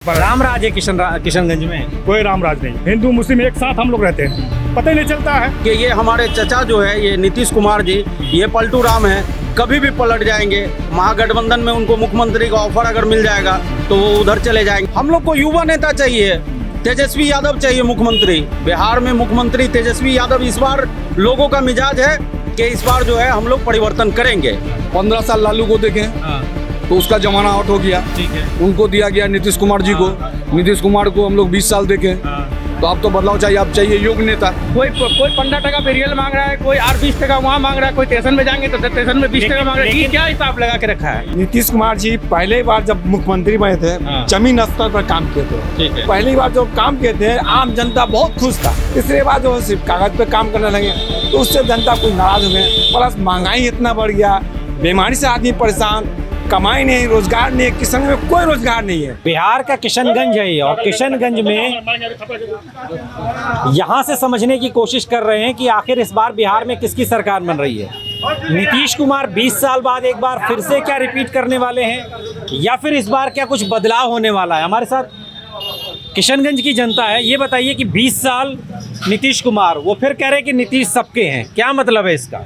रामराज है किशनगंज में। कोई रामराज नहीं, हिंदू मुस्लिम एक साथ हम लोग रहते हैं, पता ही नहीं चलता है कि ये हमारे चचा जो है ये नीतीश कुमार जी, ये पलटू राम है, कभी भी पलट जाएंगे। महागठबंधन में उनको मुख्यमंत्री का ऑफर अगर मिल जाएगा तो वो उधर चले जाएंगे। हम लोग को युवा नेता चाहिए, तेजस्वी यादव चाहिए मुख्यमंत्री। बिहार में मुख्यमंत्री तेजस्वी यादव। इस बार लोगों का मिजाज है कि इस बार जो है हम लोग परिवर्तन करेंगे। 15 साल लालू को देखें तो उसका जमाना आउट हो गया, ठीक है। उनको दिया गया नीतीश कुमार जी को। नीतीश कुमार को हम लोग 20 साल देखें, तो अब तो बदलाव चाहिए। अब चाहिए योग्य नेता। कोई 15 टका पे रियल मांग रहा है, कोई 20 टका वहाँ मांग रहा है, कोई स्टेशन में जाएंगे तो स्टेशन में 20 टका मांग रहा है। ये क्या हिसाब लगा के रखा है? नीतीश कुमार जी पहले बार जब मुख्यमंत्री बने थे जमीन स्तर पर काम किए थे। ठीक है। पहली बार जो काम किए थे आम जनता बहुत खुश था। तीसरे बार जो सिर्फ कागज पे काम करने लगे तो उससे जनता कुछ नाराज हो गए। प्लस महंगाई इतना बढ़ गया, बीमारी से आदमी परेशान, कमाई नहीं, रोजगार नहीं, किसान में कोई रोजगार नहीं है। बिहार का किशनगंज है ये, और किशनगंज में यहाँ से समझने की कोशिश कर रहे हैं कि आखिर इस बार बिहार में किसकी सरकार बन रही है। नीतीश कुमार 20 साल बाद एक बार फिर से क्या रिपीट करने वाले हैं, या फिर इस बार क्या कुछ बदलाव होने वाला है। हमारे साथ किशनगंज की जनता है। ये बताइए कि 20 साल नीतीश कुमार, वो फिर कह रहे हैं कि नीतीश सबके हैं, क्या मतलब है इसका?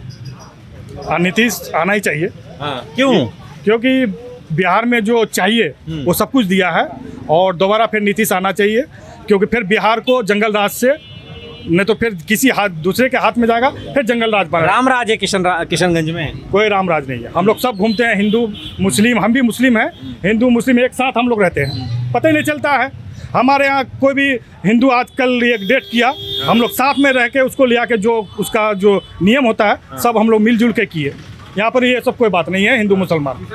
नीतीश आना ही चाहिए। क्यों? क्योंकि बिहार में जो चाहिए वो सब कुछ दिया है, और दोबारा फिर नीतीश आना चाहिए। क्योंकि फिर बिहार को जंगल राज से, नहीं तो फिर किसी दूसरे के हाथ में जाएगा, फिर जंगल राज बना। रामराज है किशनगंज में। कोई रामराज नहीं है। हम लोग सब घूमते हैं, हिंदू मुस्लिम, हम भी मुस्लिम हैं, हिंदू मुस्लिम एक साथ हम लोग रहते हैं, पता ही नहीं चलता है। हमारे यहाँ कोई भी हिंदू आजकल एक डेट किया, हम लोग साथ में रह के उसको ले आके जो उसका जो नियम होता है सब हम लोग मिलजुल के किए। यहाँ पर ये सब कोई बात नहीं है हिंदू मुसलमान।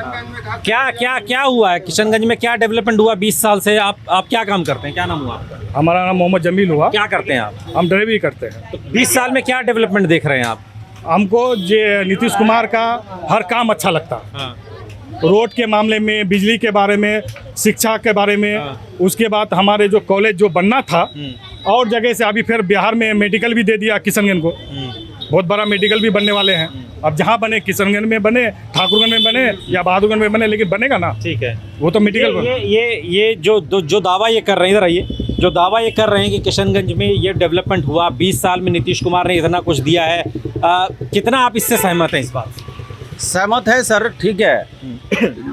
क्या हुआ है किशनगंज में? क्या डेवलपमेंट हुआ 20 साल से? आप क्या काम करते हैं? क्या नाम हुआ आपका? हमारा नाम मोहम्मद जमील हुआ। क्या करते हैं आप? हम ड्राइवरी करते हैं। तो 20 साल में क्या डेवलपमेंट देख रहे हैं आप? हमको ये नीतीश कुमार का हर काम अच्छा लगता है। रोड के मामले में, बिजली के बारे में, शिक्षा के बारे में, उसके बाद हमारे जो कॉलेज जो बनना था और जगह से अभी फिर बिहार में मेडिकल भी दे दिया किशनगंज को। बहुत बड़ा मेडिकल भी बनने वाले हैं। अब जहाँ बने, किशनगंज में बने, ठाकुरगंज में बने या बहादुरगंज में बने, लेकिन बनेगा ना। ठीक है। वो तो मेडिकल ये जो दावा ये कर रहे हैं, इधर आइए, जो दावा ये कर रहे हैं कि किशनगंज में ये डेवलपमेंट हुआ, 20 साल में नीतीश कुमार ने इतना कुछ दिया है, कितना आप इससे सहमत हैं? इस बात से सहमत है सर, ठीक है।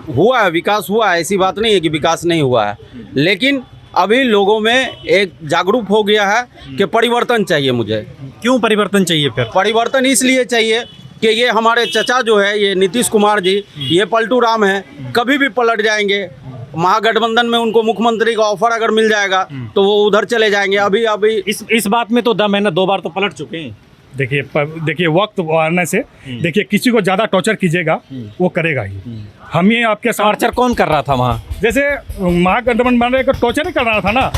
हुआ है, विकास हुआ है, ऐसी बात नहीं है कि विकास नहीं हुआ है। लेकिन अभी लोगों में एक जागरूक हो गया है कि परिवर्तन चाहिए मुझे। क्यों परिवर्तन चाहिए फिर? परिवर्तन इसलिए चाहिए कि ये हमारे चचा जो है ये नीतीश कुमार जी, ये पलटू राम है, कभी भी पलट जाएंगे। महागठबंधन में उनको मुख्यमंत्री का ऑफर अगर मिल जाएगा तो वो उधर चले जाएंगे। अभी इस बात में तो दम है ना, 2 बार तो पलट चुके हैं। देखिए वक्त आने से, देखिए किसी को ज़्यादा टॉर्चर कीजिएगा वो करेगा ही। हम ये आपके साथ टॉर्चर कौन कर रहा था वहाँ? जैसे महागठबंधन बन रहे को टॉर्चर ही कर रहा था ना।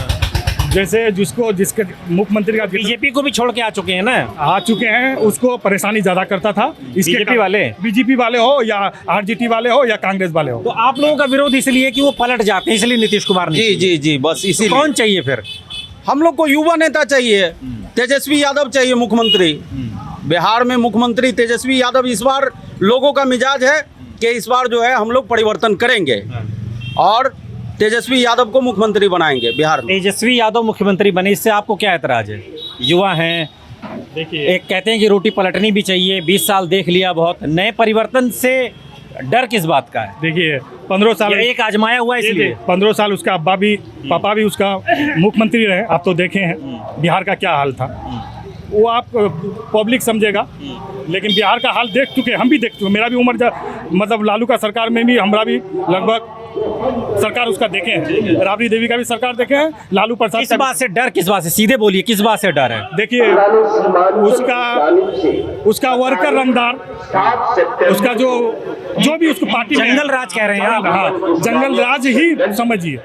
जैसे जिसके मुख्यमंत्री का बीजेपी को भी छोड़ के आ चुके हैं ना, आ चुके हैं, उसको परेशानी ज़्यादा करता था। बीजेपी वाले हो या आरजेडी वाले हो या कांग्रेस वाले हो। तो आप लोगों का विरोध इसलिए कि वो पलट जाते हैं, इसलिए नीतीश कुमार ने। जी बस इसीलिए। कौन चाहिए फिर? हम लोग को युवा नेता चाहिए, तेजस्वी यादव चाहिए मुख्यमंत्री। बिहार में मुख्यमंत्री तेजस्वी यादव। इस बार लोगों का मिजाज है कि इस बार जो है हम लोग परिवर्तन करेंगे और तेजस्वी यादव को मुख्यमंत्री बनाएंगे बिहार में। तेजस्वी यादव मुख्यमंत्री बने, इससे आपको क्या एतराज है? युवा हैं, देखिए एक कहते हैं कि रोटी पलटनी भी चाहिए, 20 साल देख लिया बहुत, नए परिवर्तन से डर किस बात का है? देखिए 15 साल एक आजमाया हुआ, इसलिए 15 साल उसका अब्बा भी, पापा भी उसका मुख्यमंत्री रहे। आप तो देखे हैं बिहार का क्या हाल था। वो आप पब्लिक समझेगा, लेकिन बिहार का हाल देख चुके, हम भी देख चुके। मेरा भी उम्र मतलब लालू का सरकार में भी हमारा भी लगभग सरकार उसका देखे हैं। राबड़ी देवी का भी सरकार देखे हैं। लालू प्रसाद किस बात से डर? किस बात से? सीधे बोलिए, किस बात से डर है? देखिए उसका वर्कर रंगदार, उसका जो भी उसको पार्टी जंगल राज कह रहे हैं आप? हाँ, जंगल राज ही समझिए।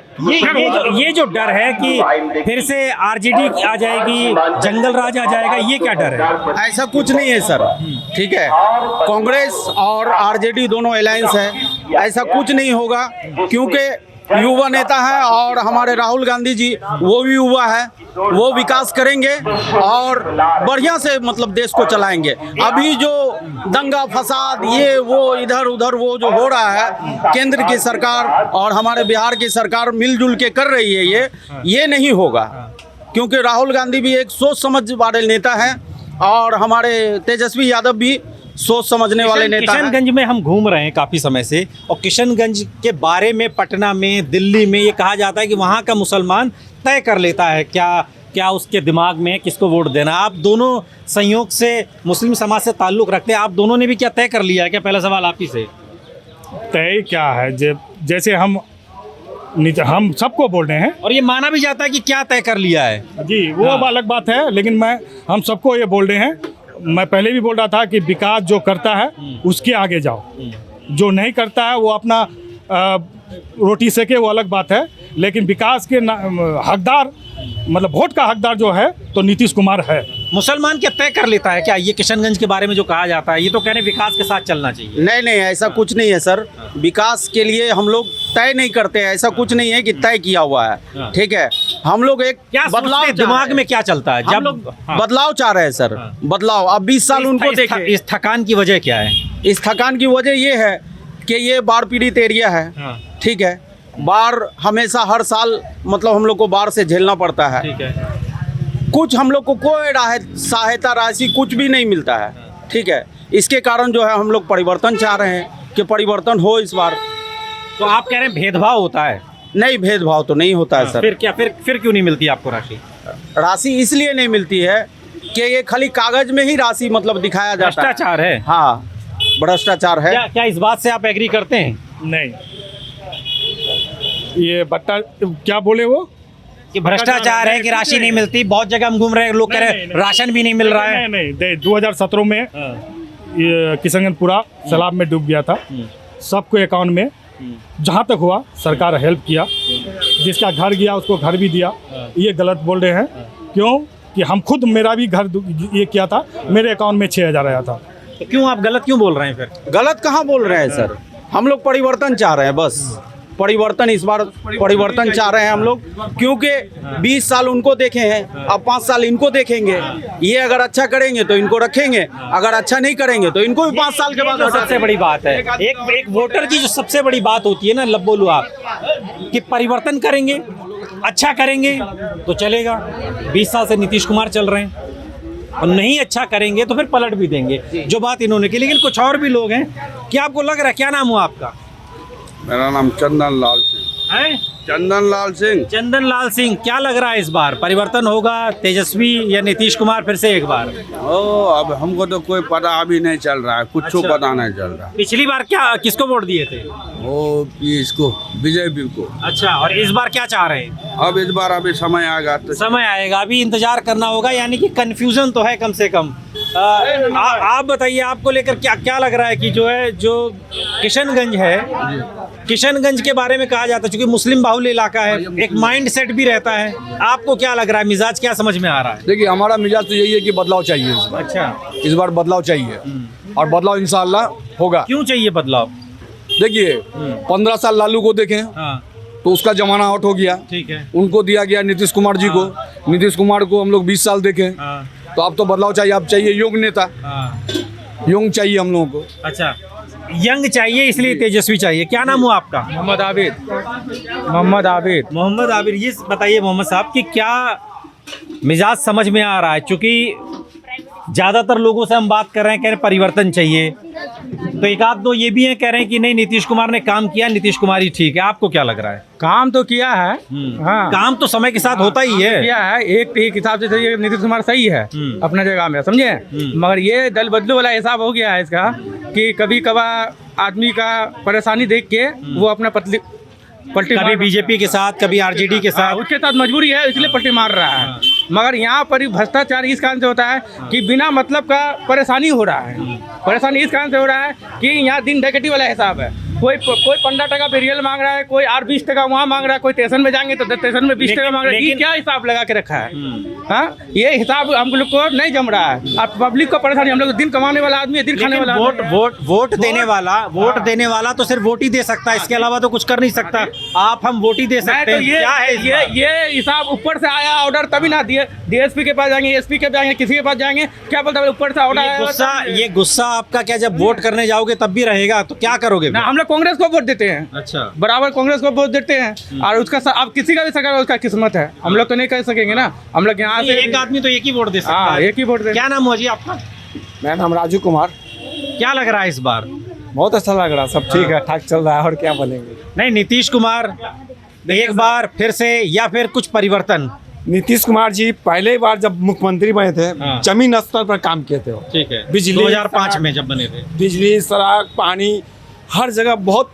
ये जो डर है कि फिर से आरजेडी आ जाएगी, जंगल राज आ जाएगा, ये क्या डर है? ऐसा कुछ नहीं है सर, ठीक है। कांग्रेस और आरजेडी दोनों अलायंस है, ऐसा कुछ नहीं होगा। क्योंकि युवा नेता हैं और हमारे राहुल गांधी जी वो भी युवा है, वो विकास करेंगे और बढ़िया से मतलब देश को चलाएंगे। अभी जो दंगा फसाद ये वो इधर उधर वो जो हो रहा है, केंद्र की सरकार और हमारे बिहार की सरकार मिलजुल के कर रही है, ये नहीं होगा, क्योंकि राहुल गांधी भी एक सोच समझ वाले नेता हैं और हमारे तेजस्वी यादव भी सोच समझने वाले नेता हैं। किशनगंज में हम घूम रहे हैं काफ़ी समय से, और किशनगंज के बारे में पटना में, दिल्ली में ये कहा जाता है कि वहाँ का मुसलमान तय कर लेता है क्या उसके दिमाग में किसको वोट देना। आप दोनों संयोग से मुस्लिम समाज से ताल्लुक़ रखते हैं, आप दोनों ने भी क्या तय कर लिया है क्या? पहला सवाल आप ही से। तय क्या है, जैसे हम सबको बोल रहे हैं, और ये माना भी जाता है कि क्या तय कर लिया है जी, वो अलग बात है, लेकिन हम सबको ये बोल रहे हैं। मैं पहले भी बोल रहा था कि विकास जो करता है उसके आगे जाओ, जो नहीं करता है वो अपना रोटी सेके, वो अलग बात है, लेकिन विकास के हकदार मतलब वोट का हकदार जो है तो नीतीश कुमार है। मुसलमान क्या तय कर लेता है क्या? ये किशनगंज के बारे में जो कहा जाता है, ये तो कह रहे हैं विकास के साथ चलना चाहिए। नहीं, ऐसा कुछ नहीं है सर। विकास के लिए हम लोग तय नहीं करते हैं, ऐसा कुछ नहीं है कि तय किया हुआ है, ठीक है। हम लोग एक क्या बदलाव, दिमाग में क्या चलता है? जब बदलाव चाह रहे हैं सर, बदलाव। अब 20 साल उनको देखें। इस थकान की वजह क्या है? इस थकान की वजह ये है कि ये बाढ़ पीड़ित एरिया है, ठीक है। बाढ़ हमेशा हर साल मतलब हम लोग को बाढ़ से झेलना पड़ता है, ठीक है। कुछ हम लोग को कोई सहायता राशि कुछ भी नहीं मिलता है, ठीक है। इसके कारण जो है हम लोग परिवर्तन चाह रहे हैं कि परिवर्तन हो इस बार। तो आप कह रहे हैं भेदभाव होता है? नहीं, भेदभाव तो नहीं होता है सर। फिर क्या, फिर क्यों नहीं मिलती आपको राशि? राशि इसलिए नहीं मिलती है कि ये खाली कागज में ही राशि मतलब दिखाया जाता है। भ्रष्टाचार है। हाँ, भ्रष्टाचार है। क्या इस बात से आप एग्री करते हैं? नहीं, ये बट्टा क्या बोले वो कि भ्रष्टाचार है कि राशि नहीं मिलती? बहुत जगह हम घूम रहे हैं, लोग कह रहे हैं राशन भी नहीं मिल रहा है। नहीं, 2017 में ये किशनगंज पूरा सैलाब में डूब गया था। सबको अकाउंट में जहाँ तक हुआ सरकार हेल्प किया, जिसका घर गया उसको घर भी दिया। ये गलत बोल रहे हैं, क्यों कि हम खुद, मेरा भी घर ये किया था, मेरे अकाउंट में 6,000 आया था। तो क्यों आप गलत क्यों बोल रहे हैं फिर? गलत कहाँ बोल रहे हैं सर, हम लोग परिवर्तन चाह रहे हैं, बस परिवर्तन। इस बार परिवर्तन चाह रहे हैं हम लोग, क्योंकि 20 साल उनको देखे हैं, अब 5 साल इनको देखेंगे। ये अगर अच्छा करेंगे तो इनको रखेंगे, अगर अच्छा नहीं करेंगे तो इनको भी 5 साल के बाद। सबसे बड़ी बात है, एक वोटर की जो सबसे बड़ी बात होती है ना, लब बोलूँ आप, कि परिवर्तन करेंगे, अच्छा करेंगे तो चलेगा। 20 साल से नीतीश कुमार चल रहे हैं, और नहीं अच्छा करेंगे तो फिर पलट भी देंगे, जो बात इन्होंने की। लेकिन कुछ और भी लोग हैं, क्या आपको लग रहा है? क्या नाम हुआ आपका? मेरा नाम चंदन लाल सिंह है। चंदन लाल सिंह। चंदन लाल सिंह, क्या लग रहा है इस बार परिवर्तन होगा? तेजस्वी या नीतीश कुमार फिर से एक बार? अब हमको तो कोई पता अभी नहीं चल रहा है, कुछ अच्छा। पता नहीं चल रहा। पिछली बार क्या किसको वोट दिए थे? वो इसको बीजेपी को। अच्छा, और इस बार क्या चाह रहे हैं? अब इस बार अभी समय आएगा तो समय आएगा, अभी इंतजार करना होगा। यानी कि कंफ्यूजन तो है कम से कम। आप बताइए, आपको लेकर क्या लग रहा है कि जो किशनगंज है, किशनगंज के बारे में कहा जाता है क्योंकि मुस्लिम बाहुल्य इलाका है, एक माइंड सेट भी रहता है। आपको क्या लग रहा है, मिजाज क्या समझ में आ रहा है? देखिए, हमारा मिजाज तो यही है कि बदलाव चाहिए इस बार। अच्छा, इस बार बदलाव चाहिए, और बदलाव इंशाल्लाह होगा। क्यों चाहिए बदलाव? देखिए, 15 साल लालू को देखें हाँ, तो उसका जमाना आउट हो गया, ठीक है। उनको दिया गया नीतीश कुमार जी को। नीतीश कुमार को हम लोग 20 साल देखें, हाँ, तो अब तो बदलाव चाहिए। अब चाहिए योग्य नेता, हाँ। योग्य चाहिए हम लोगों को। अच्छा, यंग चाहिए, इसलिए तेजस्वी चाहिए। क्या नाम हुआ आपका? मोहम्मद आबिद। मोहम्मद आबिर, ये बताइए मोहम्मद साहब कि क्या मिजाज समझ में आ रहा है? क्योंकि ज़्यादातर लोगों से हम बात कर रहे हैं, कह रहे हैं परिवर्तन चाहिए, तो एक आध दो ये भी हैं कह रहे हैं कि नहीं, नीतीश कुमार ने काम किया, नीतीश कुमार ही ठीक है। आपको क्या लग रहा है? काम तो किया है, हाँ, काम तो समय के साथ होता ही है। किया है। एक हिसाब से ये नीतीश कुमार सही है अपने जगह में, समझे। मगर ये दल बदलू वाला हिसाब हो गया है इसका, कि कभी कभार आदमी का परेशानी देख के वो अपना पलटी, कभी बीजेपी के साथ, कभी आरजेडी के साथ, उसके साथ मजबूरी है, इसलिए पलटी मार रहा है। मगर यहाँ पर भ्रष्टाचार इस कारण से होता है कि बिना मतलब का परेशानी हो रहा है। परेशानी इस कारण से हो रहा है कि यहाँ दिन डकैती वाला हिसाब है। कोई 15 टका पे रियल मांग रहा है, कोई 20 टका वहाँ मांग रहा है, कोई स्टेशन में जाएंगे तो स्टेशन में 20 टका मांग रहा है। ये क्या हिसाब लगा के रखा है? हाँ, ये हिसाब हम लोग को नहीं जम रहा है। अब पब्लिक को परेशानी, हम लोग दिन कमाने वाला आदमी है, दिन खाने वाला वोट देने वाला तो सिर्फ वोट ही दे सकता है, इसके अलावा तो कुछ कर नहीं सकता। आप हम वोट ही दे सकते तो हैं। क्या है ये हिसाब ऊपर से आया ऑर्डर तभी ना दिए। डीएसपी के पास जाएंगे, एसपी के पास जाएंगे, किसी के पास जाएंगे, क्या बोलता है ऊपर से ऑर्डर आया। ये गुस्सा आपका क्या जब वोट करने जाओगे तब भी रहेगा? तो क्या करोगे? ना, हम लोग कांग्रेस को वोट देते हैं। अच्छा, बराबर कांग्रेस को वोट देते हैं। और उसका अब किसी का भी सरकार, उसका किस्मत है, हम लोग तो नहीं कह सकेंगे ना। हम लोग यहाँ से एक आदमी तो एक ही वोट दे सकता हाँ, है। एक ही वोट दे। क्या नाम हुआ जी आपका? मेरा नाम राजू कुमार। क्या लग रहा है इस बार? बहुत अच्छा लग रहा है, सब ठीक है, ठाक चल रहा है, और क्या बोलेंगे। नहीं, नीतीश कुमार एक बार फिर से या फिर कुछ परिवर्तन? नीतीश कुमार जी पहले बार जब मुख्यमंत्री बने थे, हाँ। जमीन स्तर पर काम किए थे। ठीक है, बिजली 2005 में जब बने थे। बिजली, सड़क, पानी, हर जगह बहुत।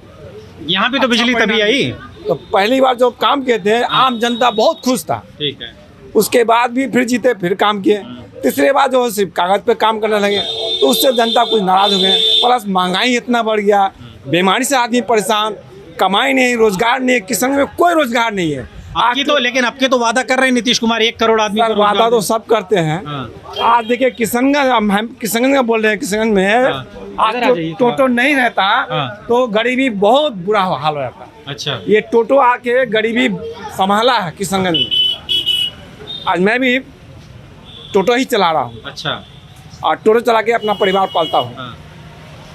यहाँ पे तो बिजली तभी आई। तो पहली बार जो काम किए थे, आम जनता बहुत खुश था। ठीक है, उसके बाद भी फिर जीते, फिर काम किए। तीसरे बार जो सिर्फ कागज पे काम करने लगे तो उससे जनता कुछ नाराज हो गए। प्लस महंगाई इतना बढ़ गया, बीमारी से आदमी परेशान, कमाई नहीं, रोजगार नहीं, किसान में कोई रोजगार नहीं है। लेकिन अब के तो वादा कर रहे हैं नीतीश कुमार 1 करोड़ आदमी को वादा रोजगार तो सब करते हैं। हाँ। आज देखिए किशनगंज, हम किशनगंज का बोल रहे हैं, किशनगंज में आज इधर आ जाइए। टोटो नहीं रहता हाँ। तो गरीबी बहुत बुरा हाल हो जाता। अच्छा, ये टोटो आके गरीबी संभाला है किशनगंज में। आज मैं भी टोटो ही चला रहा हूँ अच्छा। और टोटो चला के अपना परिवार पालता हूँ। हाँ।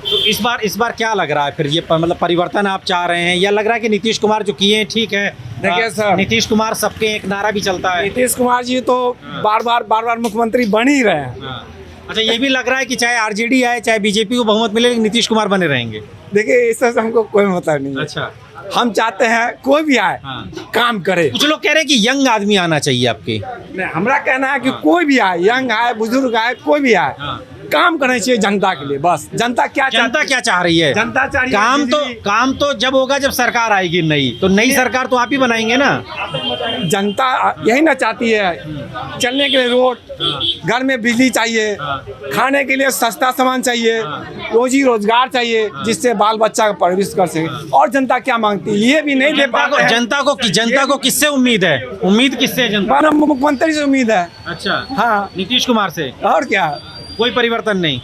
तो इस बार क्या लग रहा है फिर? ये मतलब परिवर्तन आप चाह रहे हैं या लग रहा है कि नीतीश कुमार जो किए हैं ठीक है? देखिए सर, नीतीश कुमार सबके एक नारा भी चलता है। नीतीश कुमार जी तो बार बार मुख्यमंत्री बन ही रहे हैं। हाँ। अच्छा, ये भी लग रहा है कि चाहे आरजेडी आए, चाहे बीजेपी को बहुमत मिले, लेकिन नीतीश कुमार बने रहेंगे। देखिए इससे हमको कोई मतलब नहीं है। अच्छा, हम चाहते हैं कोई भी आए, हाँ। काम करे। कुछ लोग कह रहे हैं कि यंग आदमी आना चाहिए आपके। नहीं, हमारा कहना है कि कोई भी आए, यंग आए, बुजुर्ग आए, कोई भी आए, हाँ। काम करना चाहिए जनता के लिए। बस जनता क्या चाह रही है? जनता चाह रही है काम तो जब होगा जब सरकार आएगी नई, तो नई सरकार तो आप ही बनाएंगे ना। जनता यही ना चाहती है, चलने के लिए रोड, घर में बिजली चाहिए, खाने के लिए सस्ता सामान चाहिए, रोजी रोजगार चाहिए, जिससे बाल बच्चा का परवरिश कर सके। और जनता क्या मांगती है ये भी नहीं दे पाते हैं। जनता को किससे उम्मीद है? उम्मीद किससे है जनता? मुख्यमंत्री से उम्मीद है। अच्छा, हाँ, नीतीश कुमार से। और क्या, कोई परिवर्तन नहीं।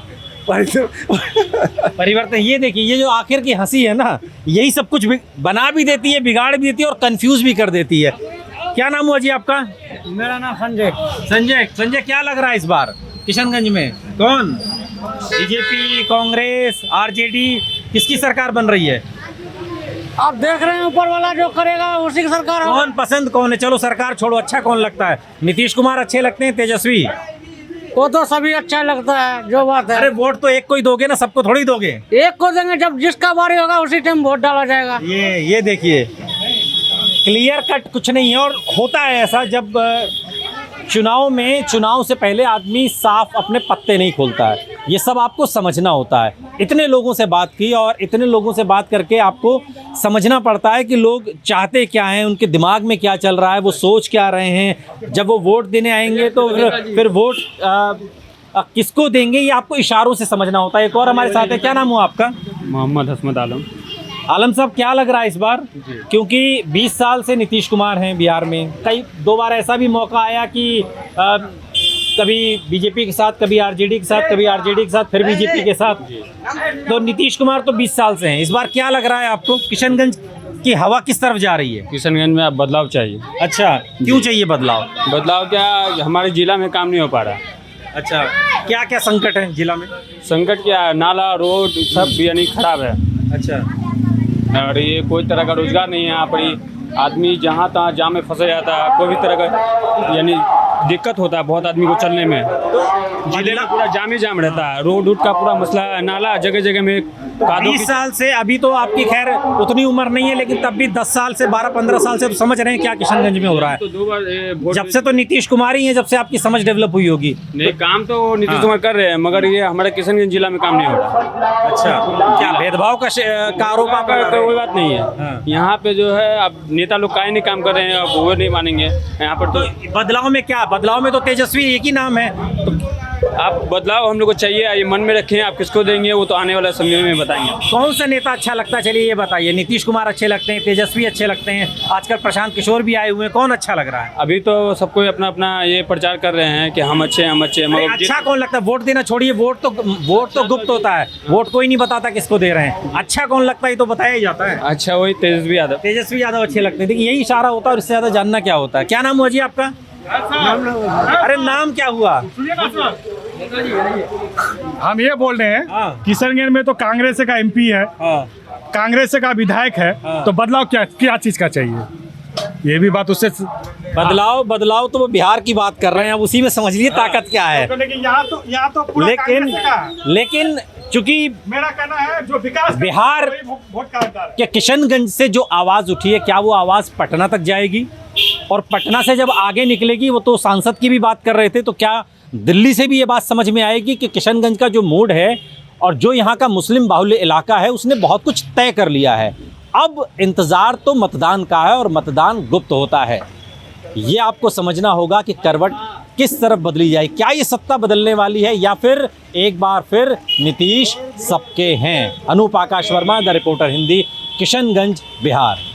परिवर्तन ये देखिए, ये जो आखिर की हंसी है ना, यही सब कुछ बना भी देती है, बिगाड़ भी देती है और कंफ्यूज भी कर देती है। क्या नाम हुआ जी आपका? मेरा नाम संजय। संजय, क्या लग रहा है इस बार किशनगंज में? कौन? बीजेपी, कांग्रेस, आरजेडी, किसकी सरकार बन रही है? आप देख रहे हैं ऊपर वाला जो करेगा उसी की सरकार होगी। कौन पसंद कौन है? चलो सरकार छोड़ो, अच्छा कौन लगता है? नीतीश कुमार अच्छे लगते हैं, तेजस्वी? वो तो सभी अच्छा लगता है, जो बात है। अरे वोट तो एक को ही दोगे ना, सबको थोड़ी दोगे। एक को देंगे, जब जिसका बारी होगा उसी टाइम वोट डाला जाएगा। ये देखिए, क्लियर कट कुछ नहीं है। और होता है ऐसा जब चुनाव से पहले आदमी साफ अपने पत्ते नहीं खोलता है। ये सब आपको समझना होता है। इतने लोगों से बात की और इतने लोगों से बात करके आपको समझना पड़ता है कि लोग चाहते क्या हैं, उनके दिमाग में क्या चल रहा है, वो सोच क्या रहे हैं। जब वो वोट देने आएंगे तो फिर वोट किसको देंगे, ये आपको इशारों से समझना होता है। एक और हमारे साथ है, क्या नाम हुआ आपका? मोहम्मद हसमत आलम। आलम साहब, क्या लग रहा है इस बार? क्योंकि 20 साल से नीतीश कुमार हैं बिहार में, दो बार ऐसा भी मौका आया कि कभी बीजेपी के साथ, कभी आरजेडी के साथ, कभी आरजेडी के साथ, फिर बीजेपी के साथ। तो नीतीश कुमार तो 20 साल से हैं। इस बार क्या लग रहा है आपको? किशनगंज की हवा किस तरफ जा रही है? किशनगंज में अब बदलाव चाहिए। अच्छा, क्यों चाहिए बदलाव? बदलाव क्या, हमारे जिला में काम नहीं हो पा रहा। अच्छा, क्या क्या संकट है जिला में? संकट क्या, नाला, रोड सब यानी खराब है। अच्छा, और ये कोई तरह का रोजगार नहीं है यहाँ पर। आदमी जहाँ तहाँ जाम में फंसे जाता है, कोई भी तरह का यानी दिक्कत होता है बहुत आदमी को चलने में। जिला पूरा जाम ही जाम रहता है, रोड वोड का पूरा मसला है, नाला जगह जगह में। 20 साल से, अभी तो आपकी खैर उतनी उम्र नहीं है, लेकिन तब भी 10 साल से, 12-15 साल से तो समझ रहे हैं क्या किशनगंज में हो रहा है। तो 2 बार जब से तो नीतीश कुमार ही है, जब से आपकी समझ डेवलप हुई होगी। नहीं, काम तो नीतीश कुमार कर रहे हैं, मगर ये हमारे किशनगंज जिला में काम नहीं हो रहा। अच्छा, क्या भेदभाव का आरोप कोई बात नहीं है यहाँ पे जो है। अब नेता लोग काहे नहीं काम कर रहे हैं, अब वो नहीं मानेंगे यहाँ पर। तो बदलाव में क्या? बदलाव में तो तेजस्वी एक ही नाम है, तो आप बदलाव हम लोग को चाहिए, ये मन में रखें। आप किसको देंगे वो तो आने वाला समय में बताएंगे। कौन सा नेता अच्छा लगता है, चलिए ये बताइए। नीतीश कुमार अच्छे लगते हैं, तेजस्वी अच्छे लगते हैं, आजकल प्रशांत किशोर भी आए हुए हैं, कौन अच्छा लग रहा है? अभी तो सबको अपना अपना ये प्रचार कर रहे हैं कि हम अच्छे हैं, हम अच्छे हैं, अरे मगर अच्छा कौन लगता है? वोट देना छोड़िए, वोट तो गुप्त होता है, वोट कोई नहीं बताता किसको दे रहे हैं। अच्छा कौन लगता है ये तो बताया ही जाता है। अच्छा वही तेजस्वी यादव। तेजस्वी यादव अच्छे लगते हैं। देखिए यही इशारा होता है और इससे ज्यादा जानना क्या होता है। क्या नाम हुआ जी आपका? अरे नाम क्या हुआ? हम ये बोल रहे हैं हाँ। किशनगंज में तो कांग्रेस का एमपी है, हाँ। कांग्रेस का विधायक है, तो बदलाव क्या क्या चीज का चाहिए? ये भी बात उससे बदलाव तो वो बिहार की बात कर रहे हैं, अब उसी में समझ लिए ताकत क्या है। लेकिन यहाँ तो पूरा कांग्रेस का है। लेकिन चूंकि मेरा कहना है जो विकास बिहार वोट का हकदार है। क्या किशनगंज से जो आवाज उठी है, क्या वो आवाज पटना तक जाएगी? और पटना से जब आगे निकलेगी, वो तो सांसद की भी बात कर रहे थे, तो क्या दिल्ली से भी ये बात समझ में आएगी कि किशनगंज का जो मूड है और जो यहाँ का मुस्लिम बाहुल्य इलाका है उसने बहुत कुछ तय कर लिया है। अब इंतज़ार तो मतदान का है और मतदान गुप्त होता है। ये आपको समझना होगा कि करवट किस तरफ बदली जाए। क्या ये सत्ता बदलने वाली है या फिर एक बार फिर नीतीश सबके हैं? अनूप आकाश वर्मा, द रिपोर्टर हिंदी, किशनगंज, बिहार।